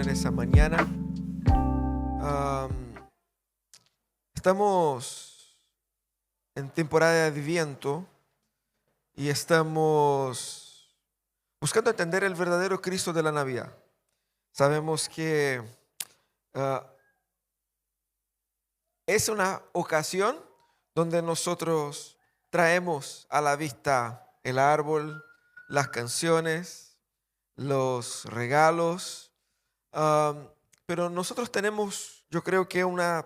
en esa mañana. Estamos en temporada de Adviento y estamos buscando entender el verdadero Cristo de la Navidad. Sabemos que es una ocasión donde nosotros traemos a la vista el árbol, las canciones, los regalos, pero nosotros tenemos, yo creo que una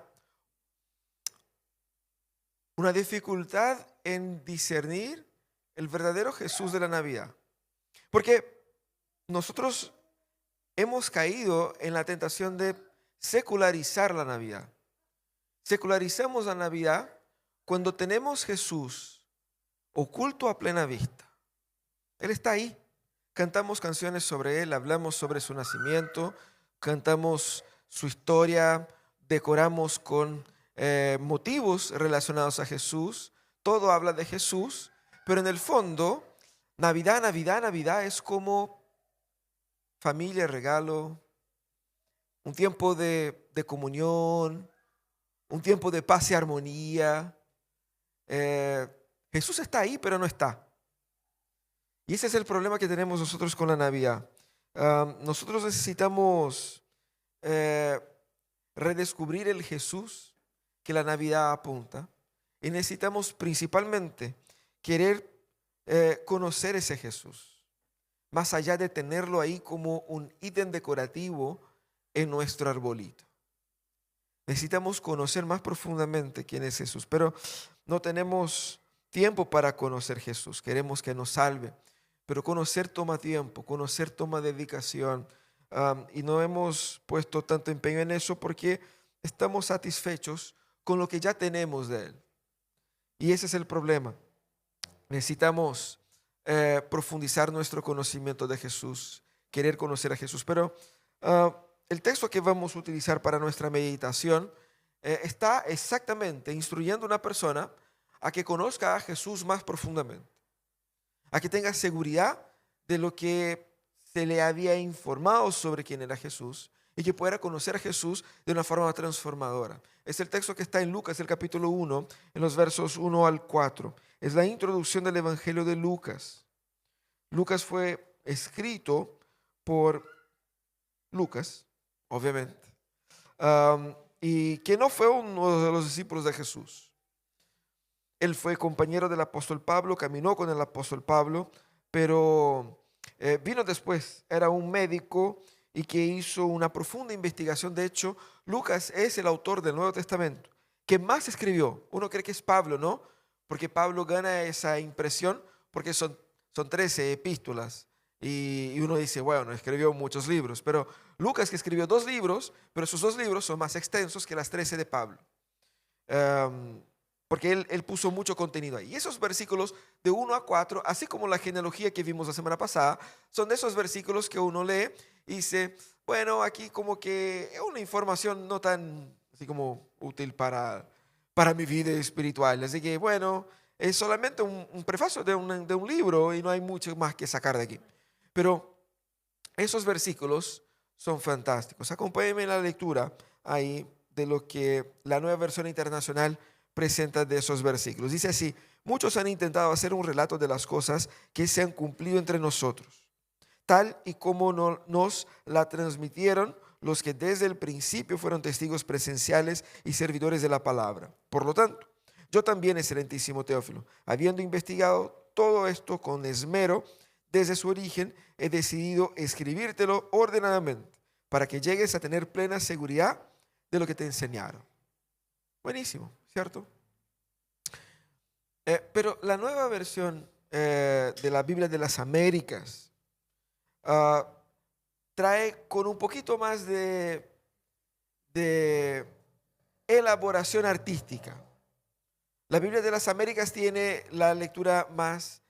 dificultad en discernir el verdadero Jesús de la Navidad. Porque nosotros hemos caído en la tentación de secularizar la Navidad. Secularizamos la Navidad cuando tenemos Jesús oculto a plena vista. Él está ahí. Cantamos canciones sobre Él, hablamos sobre su nacimiento, cantamos su historia, decoramos con motivos relacionados a Jesús. Todo habla de Jesús, pero en el fondo, Navidad es como familia, regalo, un tiempo de comunión, un tiempo de paz y armonía. Jesús está ahí, pero no está. Y ese es el problema que tenemos nosotros con la Navidad. Nosotros necesitamos redescubrir el Jesús que la Navidad apunta. Y necesitamos principalmente querer conocer ese Jesús, más allá de tenerlo ahí como un ítem decorativo en nuestro arbolito. Necesitamos conocer más profundamente quién es Jesús, pero no tenemos tiempo para conocer Jesús. Queremos que nos salve, pero conocer toma tiempo, conocer toma dedicación, y no hemos puesto tanto empeño en eso porque estamos satisfechos con lo que ya tenemos de Él. Y ese es el problema. Necesitamos profundizar nuestro conocimiento de Jesús, querer conocer a Jesús. Pero el texto que vamos a utilizar para nuestra meditación está exactamente instruyendo a una persona a que conozca a Jesús más profundamente, a que tenga seguridad de lo que se le había informado sobre quién era Jesús y que pueda conocer a Jesús de una forma transformadora. Es el texto que está en Lucas, el capítulo 1, en los versos 1 al 4. Es la introducción del Evangelio de Lucas. Lucas fue escrito por Lucas, obviamente, y que no fue uno de los discípulos de Jesús. Él fue compañero del apóstol Pablo, caminó con el apóstol Pablo, pero vino después, era un médico y que hizo una profunda investigación. De hecho, Lucas es el autor del Nuevo Testamento que más escribió. Uno cree que es Pablo, ¿no? Porque Pablo gana esa impresión porque son 13 epístolas y uno dice, bueno, escribió muchos libros, pero Lucas, que escribió 2 libros, pero sus 2 libros son más extensos que las 13 de Pablo. Porque él puso mucho contenido ahí. Y esos versículos de 1 a 4, así como la genealogía que vimos la semana pasada, son de esos versículos que uno lee y dice, bueno, aquí como que es una información no tan así como útil para mi vida espiritual. Así que bueno, es solamente un prefacio de un libro y no hay mucho más que sacar de aquí. Pero esos versículos son fantásticos. Acompáñenme en la lectura ahí de lo que la Nueva Versión Internacional presenta de esos versículos. Dice así: muchos han intentado hacer un relato de las cosas que se han cumplido entre nosotros, tal y como nos la transmitieron los que desde el principio fueron testigos presenciales y servidores de la palabra. Por lo tanto, yo también, excelentísimo Teófilo, habiendo investigado todo esto con esmero desde su origen, he decidido escribírtelo ordenadamente para que llegues a tener plena seguridad de lo que te enseñaron. Buenísimo, ¿cierto? Pero la nueva versión de la Biblia de las Américas trae con un poquito más de elaboración artística. La Biblia de las Américas tiene la lectura más,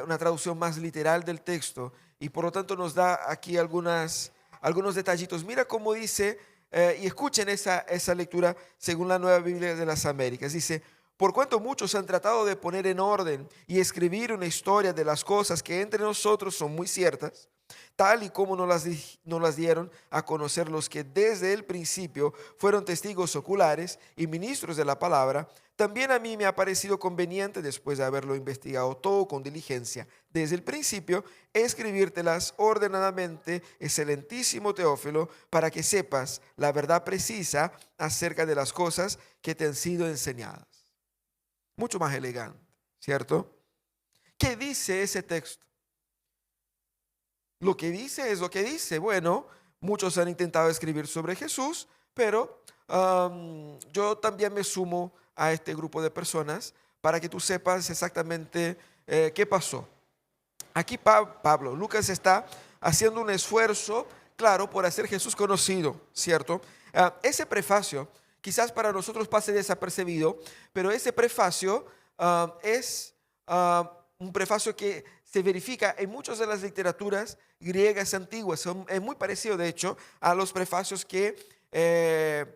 una traducción más literal del texto y por lo tanto nos da aquí algunos detallitos. Mira cómo dice, y escuchen esa lectura según la Nueva Biblia de las Américas. Dice: por cuanto muchos han tratado de poner en orden y escribir una historia de las cosas que entre nosotros son muy ciertas, tal y como nos las dieron a conocer los que desde el principio fueron testigos oculares y ministros de la palabra. También a mí me ha parecido conveniente, después de haberlo investigado todo con diligencia desde el principio, escribírtelas ordenadamente, excelentísimo Teófilo, para que sepas la verdad precisa acerca de las cosas que te han sido enseñadas. Mucho más elegante, ¿cierto? ¿Qué dice ese texto? Lo que dice es lo que dice. Bueno, muchos han intentado escribir sobre Jesús, pero yo también me sumo a este grupo de personas para que tú sepas exactamente qué pasó. Aquí Lucas está haciendo un esfuerzo, claro, por hacer Jesús conocido, ¿cierto? Ese prefacio quizás para nosotros pase desapercibido, pero ese prefacio es un prefacio que se verifica en muchas de las literaturas griegas antiguas. Es muy parecido, de hecho, a los prefacios que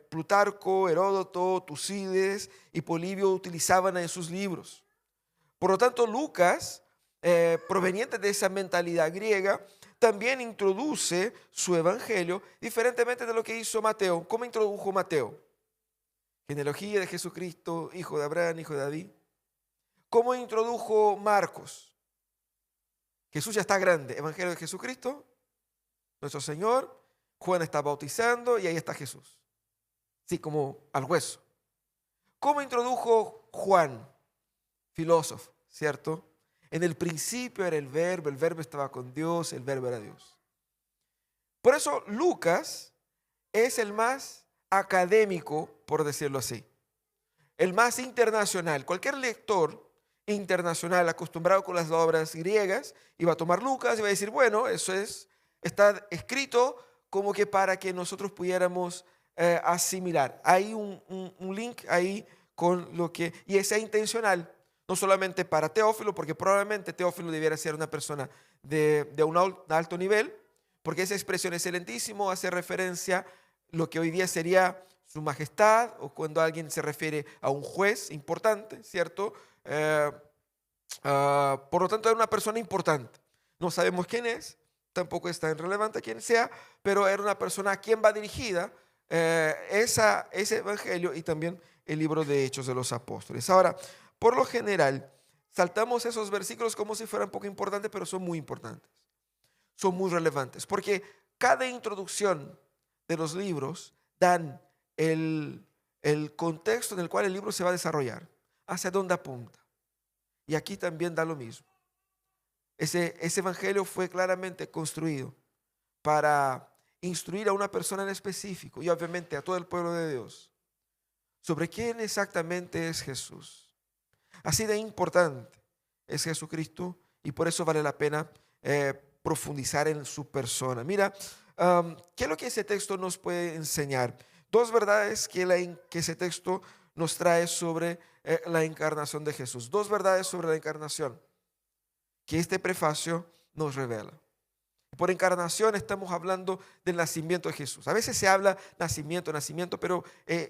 Plutarco, Heródoto, Tucídides y Polibio utilizaban en sus libros. Por lo tanto, Lucas, proveniente de esa mentalidad griega, también introduce su evangelio diferentemente de lo que hizo Mateo. ¿Cómo introdujo Mateo? Genealogía de Jesucristo, hijo de Abraham, hijo de David. ¿Cómo introdujo Marcos? Jesús ya está grande. Evangelio de Jesucristo, nuestro Señor. Juan está bautizando y ahí está Jesús. Sí, como al hueso. ¿Cómo introdujo Juan? Filósofo, ¿cierto? En el principio era el verbo estaba con Dios, el verbo era Dios. Por eso Lucas es el más académico, por decirlo así, el más internacional. Cualquier lector internacional acostumbrado con las obras griegas iba a tomar Lucas y va a decir, bueno, está escrito como que para que nosotros pudiéramos asimilar. Hay un link ahí con lo que, y ese es intencional, no solamente para Teófilo, porque probablemente Teófilo debiera ser una persona de un alto nivel, porque esa expresión excelentísimo hace referencia a lo que hoy día sería su majestad, o cuando alguien se refiere a un juez importante, ¿cierto? Por lo tanto, era una persona importante. No sabemos quién es, tampoco es tan relevante quién sea, pero era una persona a quien va dirigida ese evangelio y también el libro de Hechos de los Apóstoles. Ahora, por lo general, saltamos esos versículos como si fueran poco importantes, pero son muy importantes. Son muy relevantes, porque cada introducción de los libros dan el contexto en el cual el libro se va a desarrollar, hacia dónde apunta. Y aquí también da lo mismo. Ese evangelio fue claramente construido para instruir a una persona en específico y obviamente a todo el pueblo de Dios sobre quién exactamente es Jesús. Así de importante es Jesucristo y por eso vale la pena profundizar en su persona. Mira, ¿qué es lo que ese texto nos puede enseñar? Dos verdades que ese texto nos trae sobre la encarnación de Jesús. Dos verdades sobre la encarnación que este prefacio nos revela. Por encarnación estamos hablando del nacimiento de Jesús. A veces se habla nacimiento, pero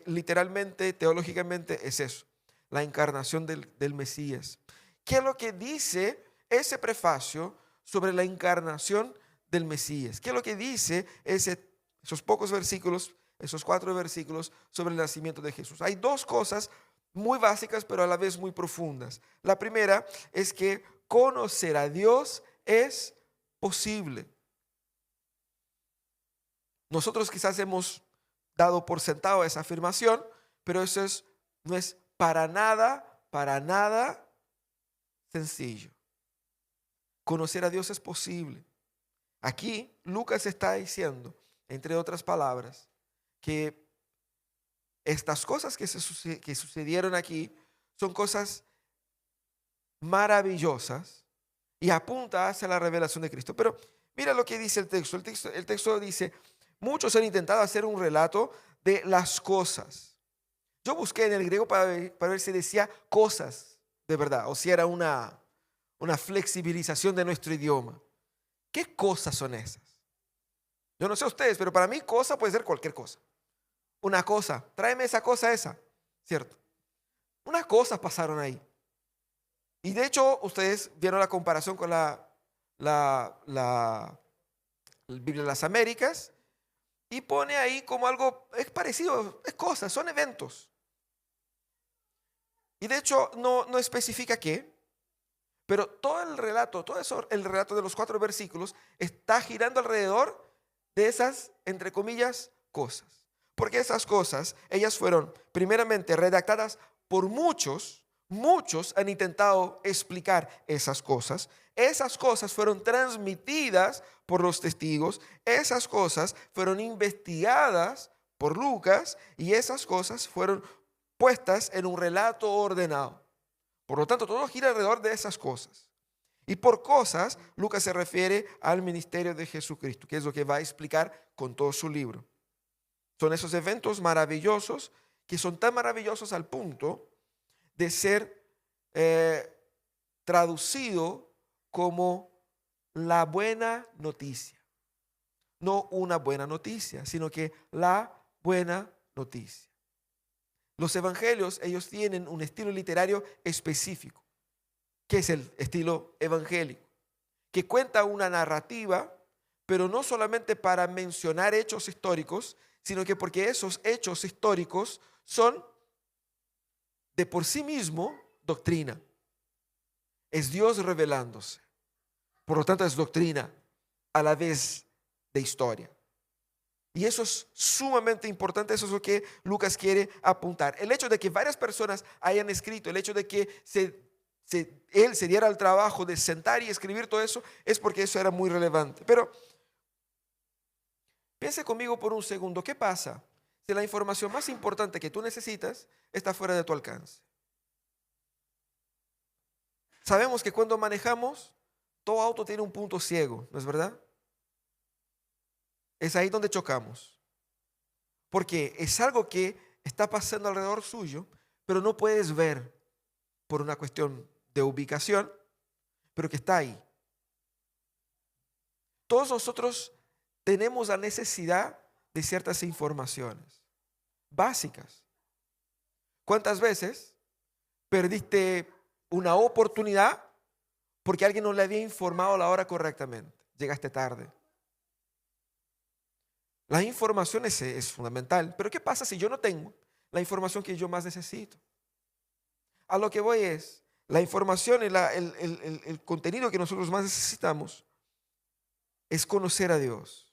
literalmente, teológicamente es eso, la encarnación del Mesías. ¿Qué es lo que dice ese prefacio sobre la encarnación del Mesías? ¿Qué es lo que dice esos pocos versículos, esos 4 versículos sobre el nacimiento de Jesús? Hay dos cosas muy básicas, pero a la vez muy profundas. La primera es que conocer a Dios es posible. Nosotros quizás hemos dado por sentado esa afirmación, pero eso no es para nada sencillo. Conocer a Dios es posible. Aquí Lucas está diciendo, entre otras palabras, que estas cosas que sucedieron aquí son cosas maravillosas y apunta hacia la revelación de Cristo. Pero mira lo que dice el texto. El texto dice, muchos han intentado hacer un relato de las cosas. Yo busqué en el griego para ver si decía cosas de verdad o si era una flexibilización de nuestro idioma. ¿Qué cosas son esas? Yo no sé ustedes, pero para mí cosa puede ser cualquier cosa. Una cosa, tráeme esa cosa esa, ¿cierto? Unas cosas pasaron ahí. Y de hecho, ustedes vieron la comparación con la la Biblia de las Américas, y pone ahí como algo, es parecido, es cosas, son eventos. Y de hecho no especifica qué, pero todo el relato, todo eso, el relato de los 4 versículos está girando alrededor de esas, entre comillas, cosas. Porque esas cosas, ellas fueron primeramente redactadas por muchos. Muchos han intentado explicar esas cosas. Esas cosas fueron transmitidas por los testigos. Esas cosas fueron investigadas por Lucas y esas cosas fueron puestas en un relato ordenado. Por lo tanto, todo gira alrededor de esas cosas. Y por cosas, Lucas se refiere al ministerio de Jesucristo, que es lo que va a explicar con todo su libro. Son esos eventos maravillosos que son tan maravillosos al punto de ser traducido como la buena noticia. No una buena noticia, sino que la buena noticia. Los evangelios, ellos tienen un estilo literario específico. ¿Qué es el estilo evangélico? Que cuenta una narrativa, pero no solamente para mencionar hechos históricos, sino que porque esos hechos históricos son de por sí mismo doctrina. Es Dios revelándose. Por lo tanto, es doctrina a la vez de historia. Y eso es sumamente importante, eso es lo que Lucas quiere apuntar. El hecho de que varias personas hayan escrito, el hecho de que él se diera el trabajo de sentar y escribir todo eso, es porque eso era muy relevante. Pero piense conmigo por un segundo, ¿qué pasa si la información más importante que tú necesitas está fuera de tu alcance? Sabemos que cuando manejamos, todo auto tiene un punto ciego, ¿no es verdad? Es ahí donde chocamos. Porque es algo que está pasando alrededor suyo, pero no puedes ver por una cuestión de ubicación, pero que está ahí. Todos nosotros tenemos la necesidad de ciertas informaciones básicas. ¿Cuántas veces perdiste una oportunidad porque alguien no le había informado a la hora correctamente? Llegaste tarde. La información es fundamental, pero ¿qué pasa si yo no tengo la información que yo más necesito? A lo que voy es, la información y el contenido que nosotros más necesitamos es conocer a Dios,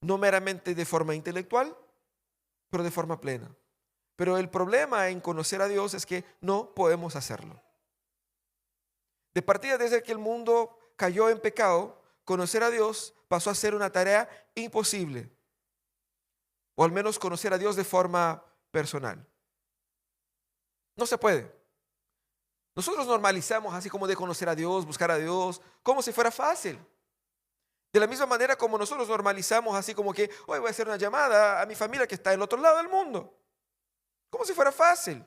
no meramente de forma intelectual, pero de forma plena. Pero el problema en conocer a Dios es que no podemos hacerlo. De partida, desde que el mundo cayó en pecado, conocer a Dios pasó a ser una tarea imposible. O al menos conocer a Dios de forma personal. No se puede. Nosotros normalizamos así como de conocer a Dios, buscar a Dios, como si fuera fácil. De la misma manera como nosotros normalizamos así como que hoy voy a hacer una llamada a mi familia que está del otro lado del mundo. Como si fuera fácil.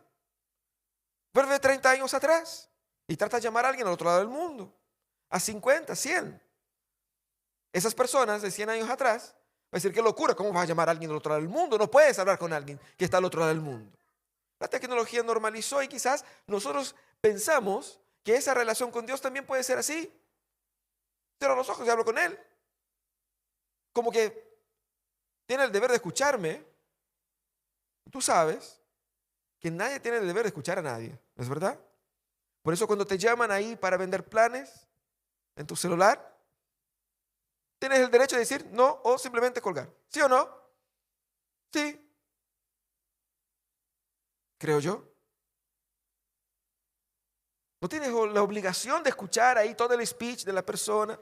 Vuelve 30 años atrás y trata de llamar a alguien al otro lado del mundo. A 50, 100. Esas personas de 100 años atrás va a decir, qué locura, ¿cómo vas a llamar a alguien del otro lado del mundo? No puedes hablar con alguien que está al otro lado del mundo. La tecnología normalizó y quizás nosotros pensamos que esa relación con Dios también puede ser así. Cierro los ojos y hablo con Él. Como que tiene el deber de escucharme. Tú sabes que nadie tiene el deber de escuchar a nadie, ¿no es verdad? Por eso cuando te llaman ahí para vender planes en tu celular, tienes el derecho de decir no o simplemente colgar. ¿Sí o no? Sí. Creo yo. No tienes la obligación de escuchar ahí todo el speech de la persona.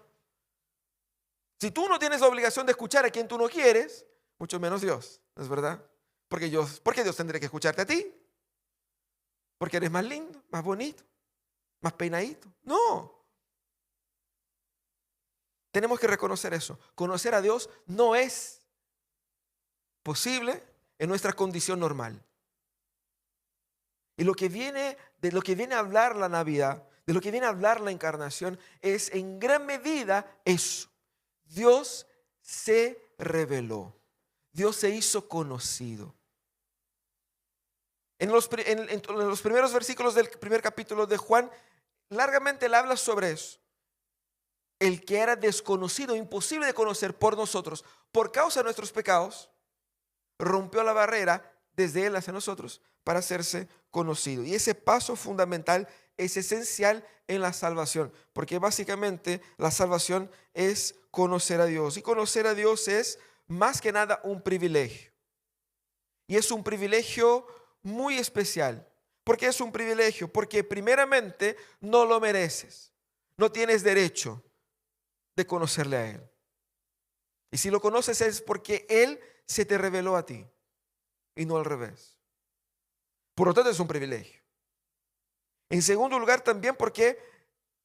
Si tú no tienes la obligación de escuchar a quien tú no quieres, mucho menos Dios, ¿no es verdad? ¿Por qué Dios tendría que escucharte a ti? Porque eres más lindo, más bonito, más peinadito. No. Tenemos que reconocer eso. Conocer a Dios no es posible en nuestra condición normal. Y de lo que viene a hablar la Navidad, de lo que viene a hablar la encarnación, es en gran medida eso. Dios se reveló. Dios se hizo conocido. En los primeros versículos del primer capítulo de Juan, largamente él habla sobre eso. el que era desconocido, imposible de conocer por nosotros, por causa de nuestros pecados, rompió la barrera desde Él hacia nosotros para hacerse conocido. Y ese paso fundamental es esencial en la salvación, porque básicamente la salvación es conocer a Dios. Y conocer a Dios es más que nada un privilegio. Y es un privilegio muy especial. ¿Por qué es un privilegio? Porque primeramente no lo mereces. No tienes derecho de conocerle a Él. Y si lo conoces es porque Él se te reveló a ti y no al revés. Por lo tanto es un privilegio. En segundo lugar también porque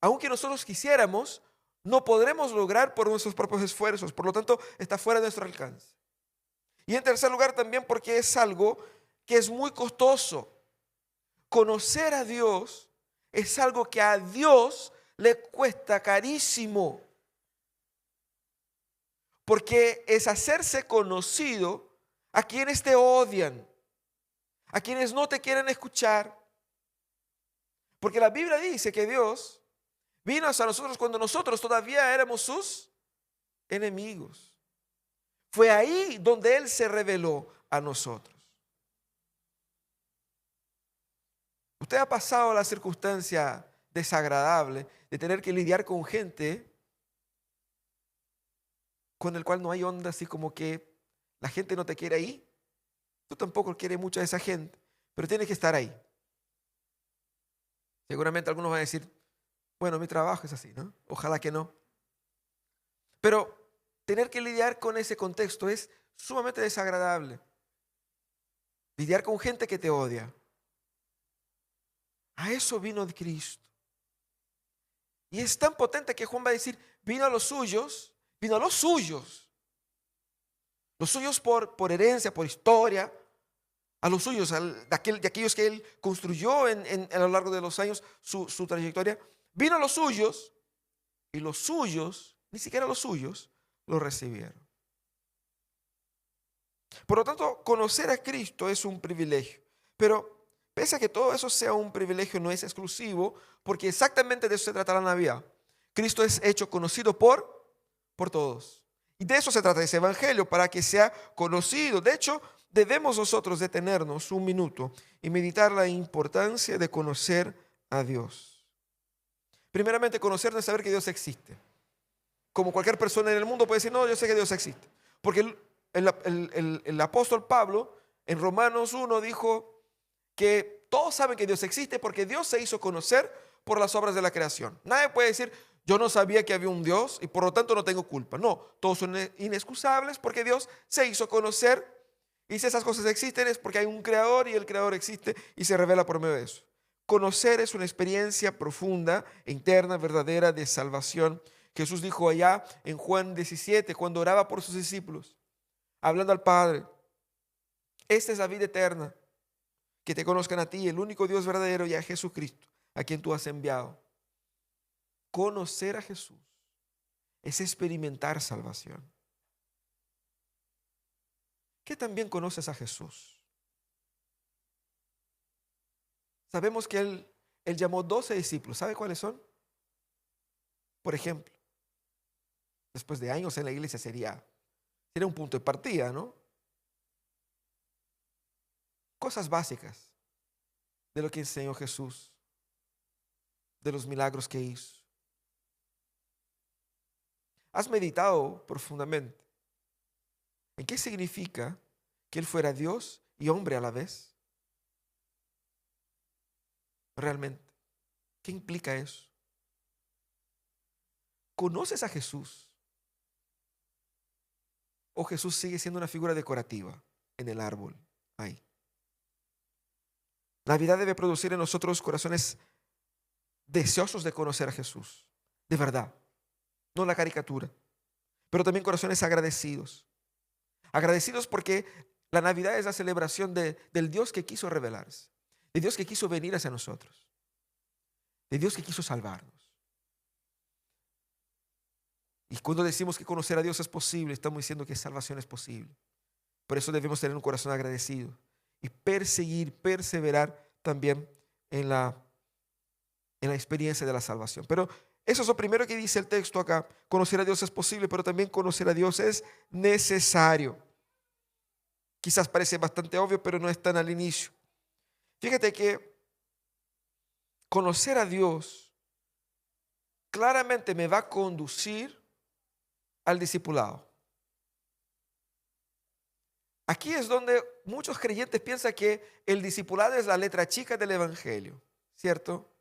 aunque nosotros quisiéramos, no podremos lograr por nuestros propios esfuerzos. Por lo tanto está fuera de nuestro alcance. Y en tercer lugar también porque es algo que es muy costoso. Conocer a Dios es algo que a Dios le cuesta carísimo. Porque es hacerse conocido a quienes te odian, a quienes no te quieren escuchar. Porque la Biblia dice que Dios vino hacia nosotros cuando nosotros todavía éramos sus enemigos. Fue ahí donde Él se reveló a nosotros. Usted ha pasado la circunstancia desagradable de tener que lidiar con gente con el cual no hay onda, así como que la gente no te quiere ahí. Tú tampoco quieres mucho a esa gente, pero tienes que estar ahí. Seguramente algunos van a decir, bueno, mi trabajo es así, ¿no? Ojalá que no. Pero tener que lidiar con ese contexto es sumamente desagradable. Lidiar con gente que te odia. A eso vino Cristo. Y es tan potente que Juan va a decir, vino a los suyos, vino a los suyos. Los suyos por herencia, por historia, a los suyos, de aquellos que Él construyó a lo largo de los años, su trayectoria. Vino a los suyos y los suyos, ni siquiera los suyos, lo recibieron. Por lo tanto, conocer a Cristo es un privilegio. Pero pese a que todo eso sea un privilegio, no es exclusivo, porque exactamente de eso se trata la Navidad. Cristo es hecho conocido por todos. Y de eso se trata ese evangelio, para que sea conocido. De hecho, debemos nosotros detenernos un minuto y meditar la importancia de conocer a Dios. Primeramente, conocernos es saber que Dios existe. Como cualquier persona en el mundo puede decir, no, yo sé que Dios existe. Porque el apóstol Pablo en Romanos 1 dijo que todos saben que Dios existe porque Dios se hizo conocer por las obras de la creación. Nadie puede decir, yo no sabía que había un Dios y por lo tanto no tengo culpa. No, todos son inexcusables porque Dios se hizo conocer. Y si esas cosas existen es porque hay un creador y el creador existe y se revela por medio de eso. Conocer es una experiencia profunda, interna, verdadera de salvación. Jesús dijo allá en Juan 17, cuando oraba por sus discípulos, hablando al Padre, esta es la vida eterna, que te conozcan a ti, el único Dios verdadero, y a Jesucristo, a quien tú has enviado. Conocer a Jesús es experimentar salvación. ¿Qué también conoces a Jesús? Sabemos que Él llamó 12 discípulos. ¿Sabe cuáles son? Por ejemplo, después de años en la iglesia sería un punto de partida, ¿no? Cosas básicas de lo que enseñó Jesús, de los milagros que hizo. ¿Has meditado profundamente en qué significa que Él fuera Dios y hombre a la vez? Realmente, ¿qué implica eso? ¿Conoces a Jesús? ¿O Jesús sigue siendo una figura decorativa en el árbol? Ahí. Navidad debe producir en nosotros corazones deseosos de conocer a Jesús, de verdad, no la caricatura, pero también corazones agradecidos. Agradecidos porque la Navidad es la celebración del Dios que quiso revelarse, de Dios que quiso venir hacia nosotros, de Dios que quiso salvarnos. Y cuando decimos que conocer a Dios es posible, estamos diciendo que salvación es posible. Por eso debemos tener un corazón agradecido y perseverar también en la experiencia de la salvación. Pero Eso es lo primero que dice el texto acá. Conocer a Dios es posible, pero también conocer a Dios es necesario. Quizás parece bastante obvio, pero no es tan al inicio. Fíjate que conocer a Dios claramente me va a conducir al discipulado. Aquí es donde muchos creyentes piensan que el discipulado es la letra chica del evangelio, ¿cierto?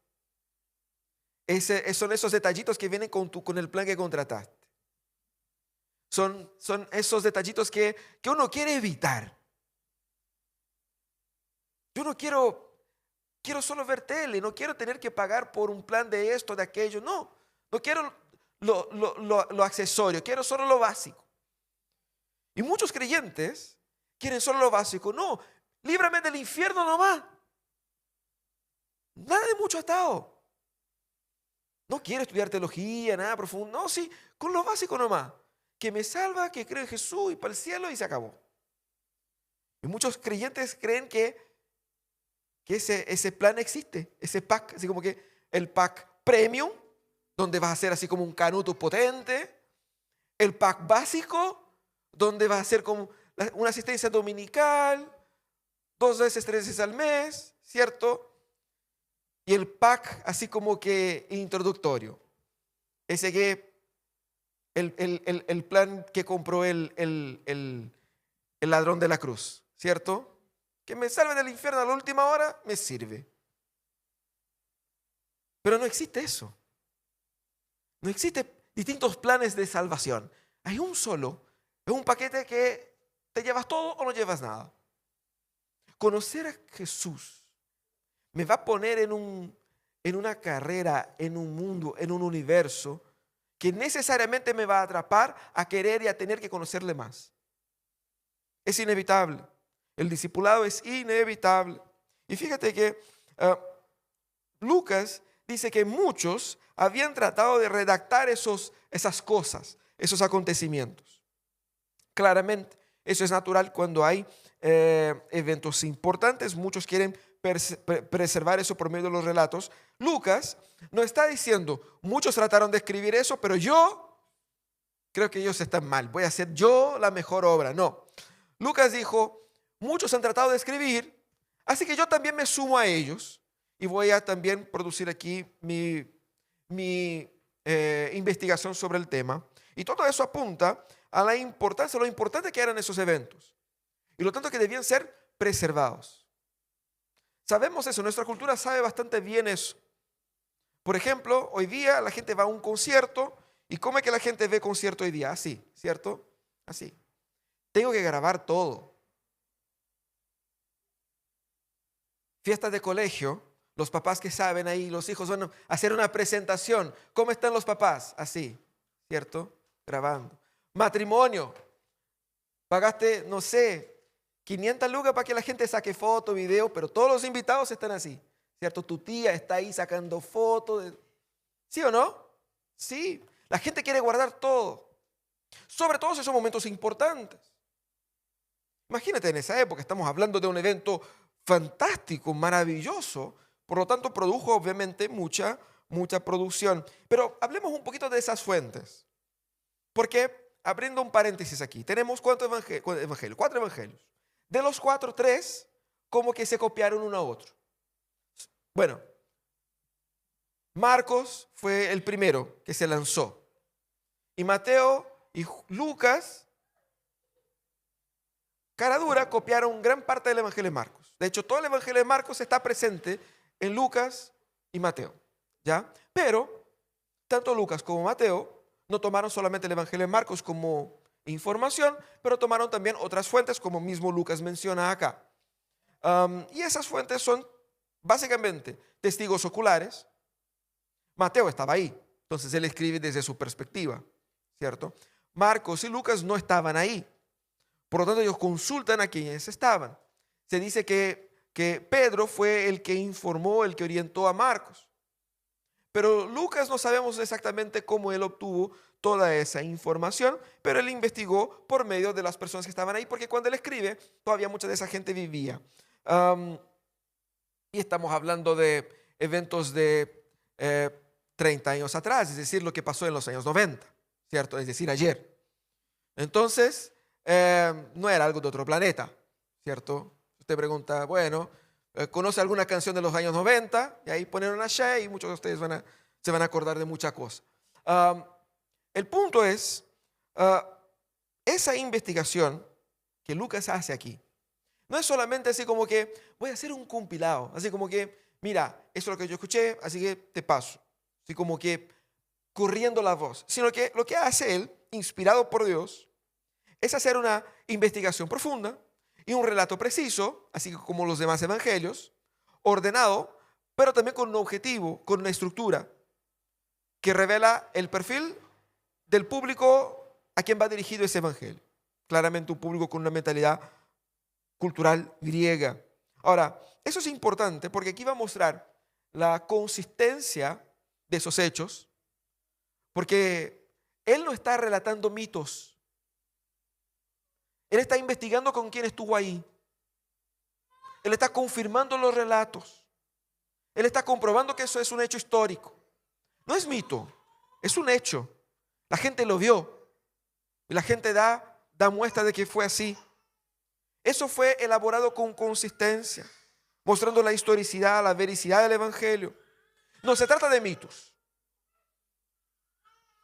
Son esos detallitos que vienen con el plan que contrataste. Son esos detallitos que uno quiere evitar. Yo no quiero solo ver tele, no quiero tener que pagar por un plan de esto, de aquello. No quiero lo accesorio, quiero solo lo básico. Y muchos creyentes quieren solo lo básico. No, líbrame del infierno nomás. Nada de mucho atado. No quiero estudiar teología, nada profundo. No, sí, con lo básico nomás. Que me salva, que creo en Jesús y para el cielo y se acabó. Y muchos creyentes creen que ese plan existe, ese pack, así como que el pack premium, donde vas a ser así como un canuto potente, el pack básico, donde vas a ser como una asistencia dominical, 2 veces, 3 veces al mes, ¿cierto? Y el pack así como que introductorio, ese que el plan que compró el ladrón de la cruz, ¿cierto? Que me salve del infierno a la última hora, me sirve. Pero no existe eso. No existe distintos planes de salvación. Hay un solo. Es un paquete que te llevas todo o no llevas nada. Conocer a Jesús me va a poner en una carrera, en un mundo, en un universo que necesariamente me va a atrapar a querer y a tener que conocerle más. Es inevitable. El discipulado es inevitable. Y fíjate que Lucas dice que muchos habían tratado de redactar esas cosas, esos acontecimientos. Claramente, eso es natural cuando hay eventos importantes. Muchos quieren preservar eso por medio de los relatos. Lucas no está diciendo, muchos trataron de escribir eso, pero yo creo que ellos están mal. Voy a hacer yo la mejor obra. No. Lucas dijo, muchos han tratado de escribir, así que yo también me sumo a ellos y voy a también producir aquí mi investigación sobre el tema. Y todo eso apunta a la importancia, lo importante que eran esos eventos y lo tanto que debían ser preservados. Sabemos eso, nuestra cultura sabe bastante bien eso. Por ejemplo, hoy día la gente va a un concierto y ¿cómo es que la gente ve concierto hoy día? Así, ¿cierto? Así. Tengo que grabar todo. Fiestas de colegio, los papás que saben ahí, los hijos van a hacer una presentación. ¿Cómo están los papás? Así, ¿cierto? Grabando. Matrimonio. Pagaste, no sé, 500 lucas para que la gente saque foto, video, pero todos los invitados están así, ¿cierto? Tu tía está ahí sacando fotos. ¿Sí o no? Sí. La gente quiere guardar todo. Sobre todo esos momentos importantes. Imagínate en esa época, estamos hablando de un evento fantástico, maravilloso, por lo tanto produjo obviamente mucha producción. Pero hablemos un poquito de esas fuentes, porque abriendo un paréntesis aquí, tenemos ¿cuántos evangelios? 4 evangelios. De los 4, 3 como que se copiaron uno a otro. Bueno, Marcos fue el primero que se lanzó, y Mateo y Lucas, cara dura, copiaron gran parte del Evangelio de Marcos. De hecho, todo el Evangelio de Marcos está presente en Lucas y Mateo, ¿ya? Pero tanto Lucas como Mateo no tomaron solamente el Evangelio de Marcos como información, pero tomaron también otras fuentes, como mismo Lucas menciona acá. Y esas fuentes son básicamente testigos oculares. Mateo estaba ahí, entonces él escribe desde su perspectiva, ¿cierto? Marcos y Lucas no estaban ahí. Por lo tanto, ellos consultan a quienes estaban. Se dice que Pedro fue el que informó, el que orientó a Marcos. Pero Lucas no sabemos exactamente cómo él obtuvo toda esa información, pero él investigó por medio de las personas que estaban ahí, porque cuando él escribe, todavía mucha de esa gente vivía. Y estamos hablando de eventos de 30 años atrás, es decir, lo que pasó en los años 90, ¿cierto? Es decir, ayer. Entonces, no era algo de otro planeta, ¿cierto? Usted pregunta, bueno, ¿conoce alguna canción de los años 90? Y ahí ponen una Shea y muchos de ustedes se van a acordar de muchas cosas. El punto es, esa investigación que Lucas hace aquí, no es solamente así como que voy a hacer un compilado, así como que, mira, eso es lo que yo escuché, así que te paso. Así como que corriendo la voz, sino que lo que hace él, inspirado por Dios, es hacer una investigación profunda y un relato preciso, así como los demás evangelios, ordenado, pero también con un objetivo, con una estructura que revela el perfil del público a quien va dirigido ese evangelio. Claramente un público con una mentalidad cultural griega. Ahora, eso es importante porque aquí va a mostrar la consistencia de esos hechos, porque él no está relatando mitos. Él está investigando con quién estuvo ahí. Él está confirmando los relatos. Él está comprobando que eso es un hecho histórico. No es mito, es un hecho. La gente lo vio y la gente da muestra de que fue así. Eso fue elaborado con consistencia, mostrando la historicidad, la vericidad del evangelio. No se trata de mitos.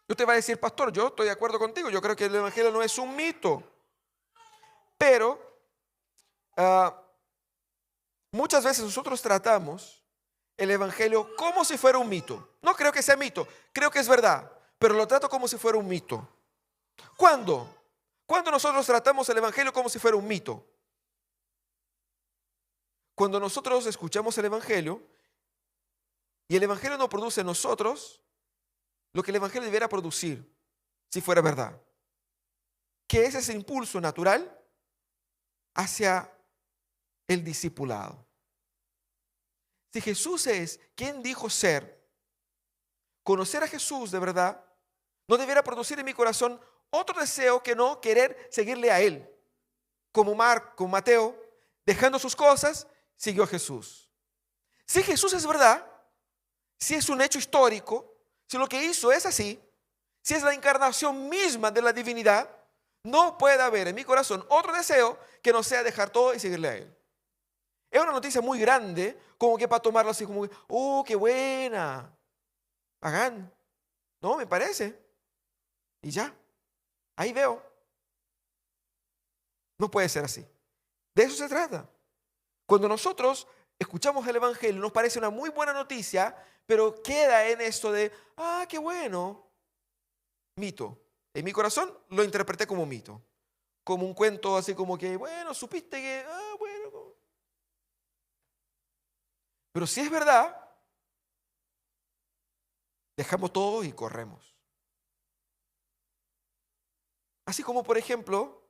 Usted va a decir, pastor, yo estoy de acuerdo contigo, yo creo que el evangelio no es un mito. Pero muchas veces nosotros tratamos el evangelio como si fuera un mito. No creo que sea mito, creo que es verdad, pero lo trato como si fuera un mito. ¿Cuándo? ¿Cuándo nosotros tratamos el evangelio como si fuera un mito? Cuando nosotros escuchamos el evangelio y el evangelio no produce en nosotros lo que el evangelio debiera producir si fuera verdad, que es ese impulso natural hacia el discipulado. Si Jesús es quien dijo ser, conocer a Jesús de verdad no debiera producir en mi corazón otro deseo que no querer seguirle a Él. Como Mateo, dejando sus cosas, siguió a Jesús. Si Jesús es verdad, si es un hecho histórico, si lo que hizo es así, si es la encarnación misma de la divinidad, no puede haber en mi corazón otro deseo que no sea dejar todo y seguirle a Él. Es una noticia muy grande, como que para tomarlo así como, oh, qué buena, hagan, no, me parece, y ya, ahí veo. No puede ser así. De eso se trata. Cuando nosotros escuchamos el evangelio nos parece una muy buena noticia, pero queda en esto de, qué bueno, mito. En mi corazón lo interpreté como mito, como un cuento así como que, bueno, supiste que, bueno. Pero si es verdad, dejamos todo y corremos. Así como, por ejemplo,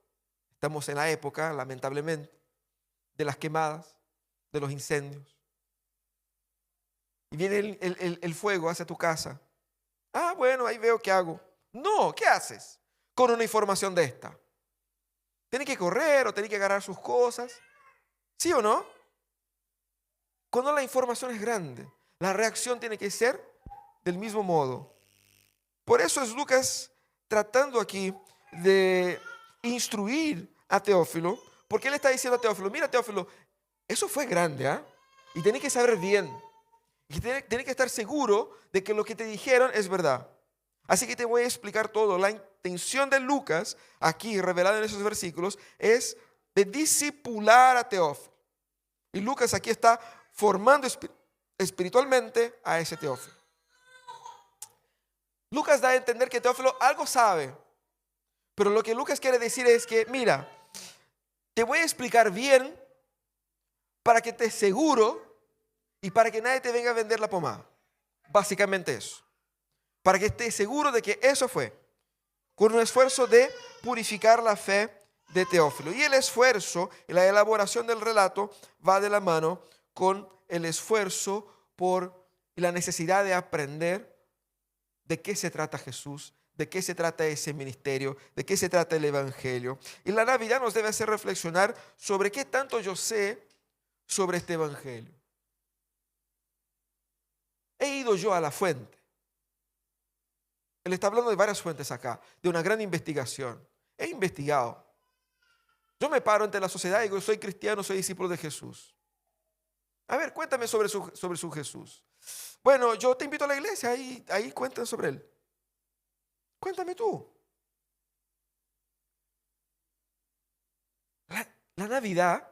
estamos en la época, lamentablemente, de las quemadas, de los incendios. Y viene el fuego hacia tu casa. Bueno, ahí veo qué hago. No, ¿qué haces con una información de esta? ¿Tiene que correr o tiene que agarrar sus cosas? ¿Sí o no? Cuando la información es grande, la reacción tiene que ser del mismo modo. Por eso es Lucas tratando aquí de instruir a Teófilo, porque él está diciendo a Teófilo, mira Teófilo, eso fue grande, y tienes que saber bien, y tienes que estar seguro de que lo que te dijeron es verdad. Así que te voy a explicar todo. La intención de Lucas, aquí revelada en esos versículos, es de discipular a Teófilo. Y Lucas aquí está formando espiritualmente a ese Teófilo. Lucas da a entender que Teófilo algo sabe, pero lo que Lucas quiere decir es que, mira, te voy a explicar bien para que estés seguro y para que nadie te venga a vender la pomada. Básicamente eso. Para que estés seguro de que eso fue, con un esfuerzo de purificar la fe de Teófilo. Y el esfuerzo, la elaboración del relato va de la mano con el esfuerzo por la necesidad de aprender de qué se trata Jesús, de qué se trata ese ministerio, de qué se trata el evangelio. Y la Navidad nos debe hacer reflexionar sobre qué tanto yo sé sobre este evangelio. He ido yo a la fuente, Él está hablando de varias fuentes acá, de una gran investigación. He investigado. Yo me paro ante la sociedad y digo, soy cristiano, soy discípulo de Jesús. A ver, cuéntame sobre su Jesús. Bueno, yo te invito a la iglesia, ahí cuentan sobre él. Cuéntame tú. La Navidad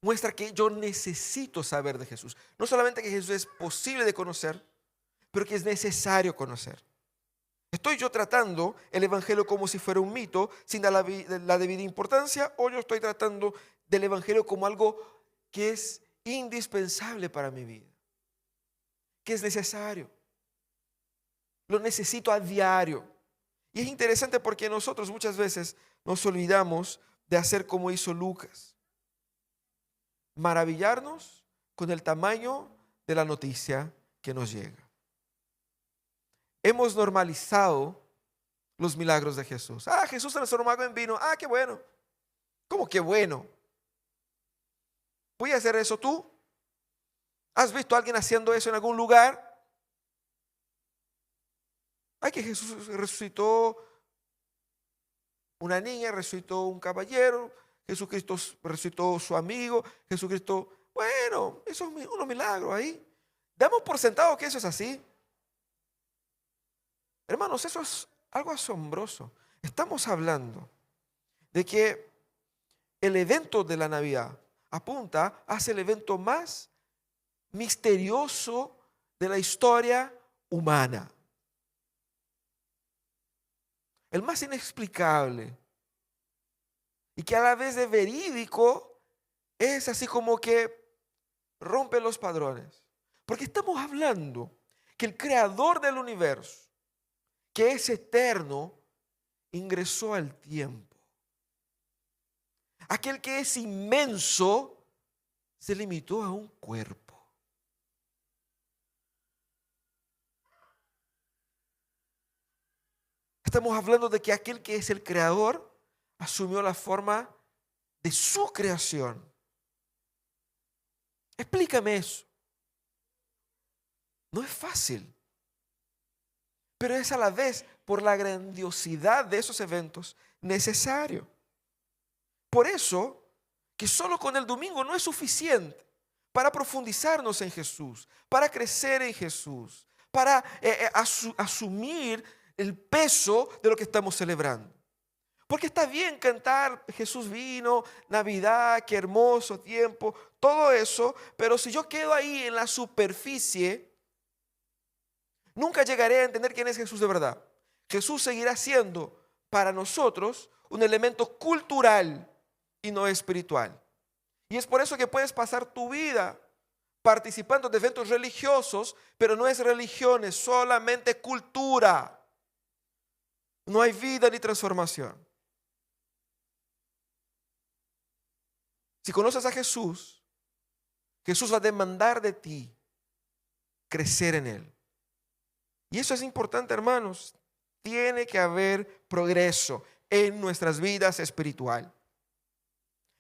muestra que yo necesito saber de Jesús. No solamente que Jesús es posible de conocer, pero que es necesario conocer. ¿Estoy yo tratando el evangelio como si fuera un mito sin dar la debida importancia, o yo estoy tratando del evangelio como algo que es indispensable para mi vida, que es necesario? Lo necesito a diario. Y es interesante porque nosotros muchas veces nos olvidamos de hacer como hizo Lucas: maravillarnos con el tamaño de la noticia que nos llega. Hemos normalizado los milagros de Jesús. Jesús transformó agua en vino. Qué bueno. ¿Cómo qué bueno? ¿Voy a hacer eso tú? ¿Has visto a alguien haciendo eso en algún lugar? Que Jesús resucitó una niña, resucitó un caballero, Jesucristo resucitó su amigo, Jesucristo, bueno, eso es unos milagros ahí. Damos por sentado que eso es así. Hermanos, eso es algo asombroso. Estamos hablando de que el evento de la Navidad apunta hacia el evento más misterioso de la historia humana. El más inexplicable. Y que a la vez de verídico es así como que rompe los padrones. Porque estamos hablando que el creador del universo, que es eterno, ingresó al tiempo. Aquel que es inmenso se limitó a un cuerpo. Estamos hablando de que aquel que es el creador asumió la forma de su creación. Explícame eso. No es fácil. Pero es a la vez, por la grandiosidad de esos eventos, necesario. Por eso, que solo con el domingo no es suficiente para profundizarnos en Jesús, para crecer en Jesús, para asumir el peso de lo que estamos celebrando. Porque está bien cantar Jesús vino, Navidad, qué hermoso tiempo, todo eso, pero si yo quedo ahí en la superficie, nunca llegaré a entender quién es Jesús de verdad. Jesús seguirá siendo para nosotros un elemento cultural y no espiritual. Y es por eso que puedes pasar tu vida participando de eventos religiosos, pero no es religión, es solamente cultura. No hay vida ni transformación. Si conoces a Jesús, Jesús va a demandar de ti crecer en Él. Y eso es importante, hermanos. Tiene que haber progreso en nuestras vidas espirituales.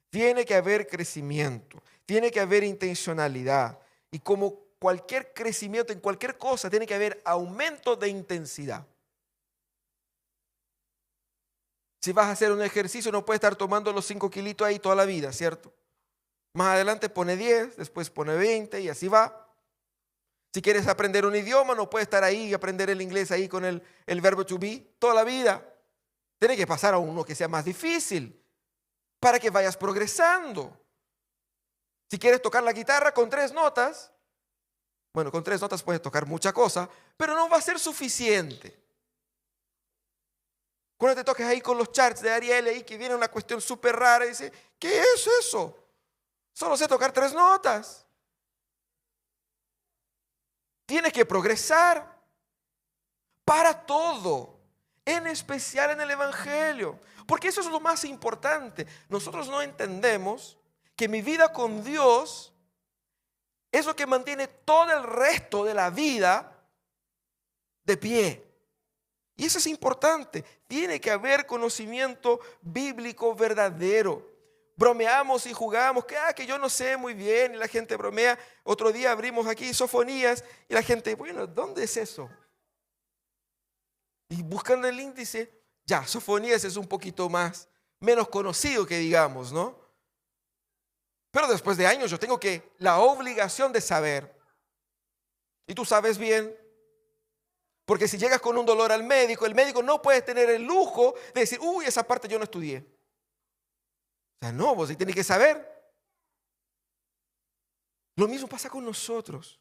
Tiene que haber crecimiento. Tiene que haber intencionalidad. Y como cualquier crecimiento en cualquier cosa, tiene que haber aumento de intensidad. Si vas a hacer un ejercicio, no puedes estar tomando los 5 kilitos ahí toda la vida, ¿cierto? Más adelante pone 10, después pone 20 y así va. Si quieres aprender un idioma, no puedes estar ahí y aprender el inglés ahí con el verbo to be toda la vida. Tiene que pasar a uno que sea más difícil para que vayas progresando. Si quieres tocar la guitarra con 3 notas, bueno, con 3 notas puedes tocar mucha cosa, pero no va a ser suficiente. Cuando te toques ahí con los charts de Ariel ahí que viene una cuestión súper rara y dice, ¿qué es eso? Solo sé tocar 3 notas. Tienes que progresar para todo, en especial en el Evangelio, porque eso es lo más importante. Nosotros no entendemos que mi vida con Dios es lo que mantiene todo el resto de la vida de pie. Y eso es importante. Tiene que haber conocimiento bíblico verdadero. Bromeamos y jugamos que yo no sé muy bien, y la gente bromea. Otro día abrimos aquí Sofonías y la gente, bueno, ¿dónde es eso? Y buscando el índice, ya, Sofonías es un poquito menos conocido que digamos, ¿no? Pero después de años yo tengo la obligación de saber. Y tú sabes bien, porque si llegas con un dolor al médico, el médico no puede tener el lujo de decir, uy, esa parte yo no estudié. O sea, no, vos tienes que saber. Lo mismo pasa con nosotros.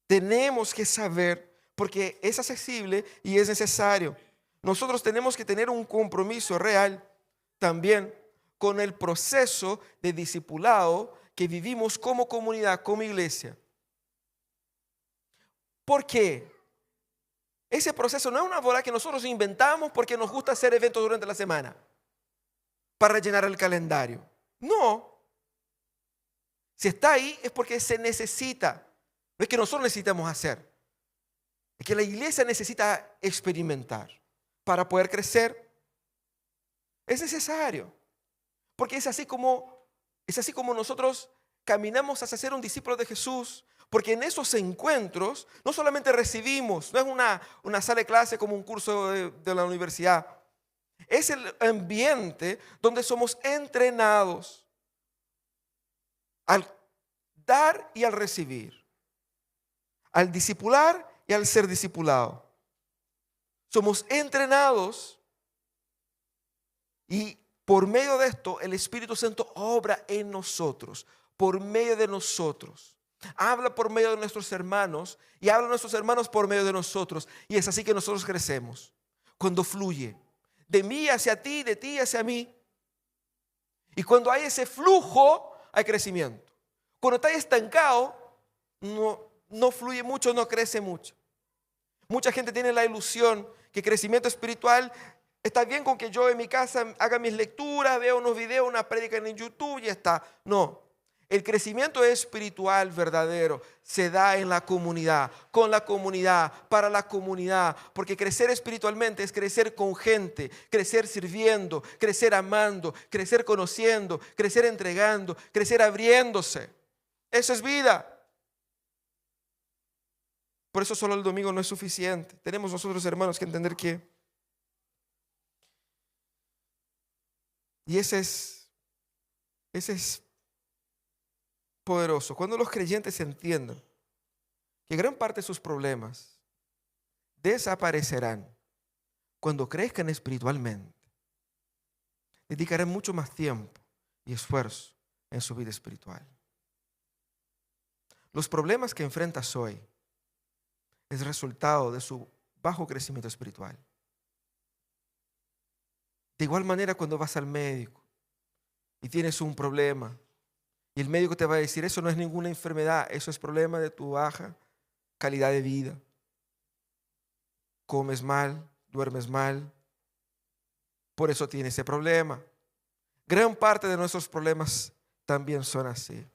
Tenemos que saber porque es accesible y es necesario. Nosotros tenemos que tener un compromiso real también con el proceso de discipulado que vivimos como comunidad, como iglesia. ¿Por qué? Ese proceso no es una bola que nosotros inventamos porque nos gusta hacer eventos durante la semana para rellenar el calendario. No. Si está ahí es porque se necesita. No es que nosotros necesitamos hacer. Es que la iglesia necesita experimentar para poder crecer. Es necesario. Porque es así como nosotros caminamos hacia ser un discípulo de Jesús. Porque en esos encuentros no solamente recibimos, no es una sala de clase como un curso de la universidad. Es el ambiente donde somos entrenados al dar y al recibir, al discipular y al ser discipulado. Somos entrenados y por medio de esto el Espíritu Santo obra en nosotros, por medio de nosotros. Habla por medio de nuestros hermanos y habla a nuestros hermanos por medio de nosotros. Y es así que nosotros crecemos. Cuando fluye de mí hacia ti, de ti hacia mí. Y cuando hay ese flujo, hay crecimiento. Cuando está estancado, no fluye mucho, no crece mucho. Mucha gente tiene la ilusión que crecimiento espiritual está bien con que yo en mi casa haga mis lecturas, vea unos videos, una prédica en YouTube y ya está. No. El crecimiento espiritual verdadero se da en la comunidad, con la comunidad, para la comunidad, porque crecer espiritualmente es crecer con gente, crecer sirviendo, crecer amando, crecer conociendo, crecer entregando, crecer abriéndose. Eso es vida. Por eso solo el domingo no es suficiente. Tenemos nosotros, hermanos, que entender que y ese es poderoso. Cuando los creyentes entiendan que gran parte de sus problemas desaparecerán cuando crezcan espiritualmente, dedicarán mucho más tiempo y esfuerzo en su vida espiritual. Los problemas que enfrentas hoy es resultado de su bajo crecimiento espiritual. De igual manera, cuando vas al médico y tienes un problema, y el médico te va a decir, eso no es ninguna enfermedad, eso es problema de tu baja calidad de vida. Comes mal, duermes mal, por eso tienes ese problema. Gran parte de nuestros problemas también son así.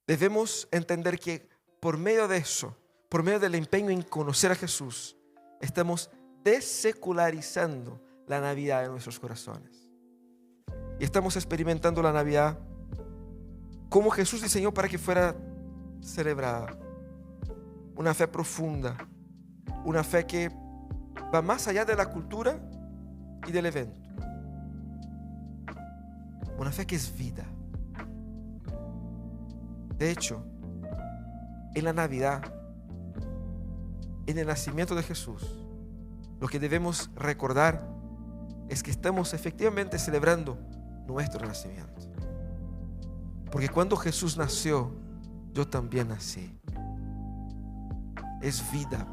Debemos entender que por medio de eso, por medio del empeño en conocer a Jesús, estamos desecularizando la Navidad en nuestros corazones. Y estamos experimentando la Navidad como Jesús diseñó para que fuera celebrada. Una fe profunda, una fe que va más allá de la cultura y del evento. Una fe que es vida. De hecho, en la Navidad, en el nacimiento de Jesús, lo que debemos recordar es que estamos efectivamente celebrando nuestro nacimiento. Porque cuando Jesús nació, yo también nací. Es vida,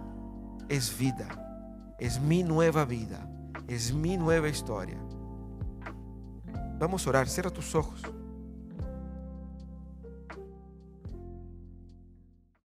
es vida, es mi nueva vida, es mi nueva historia. Vamos a orar, cierra tus ojos.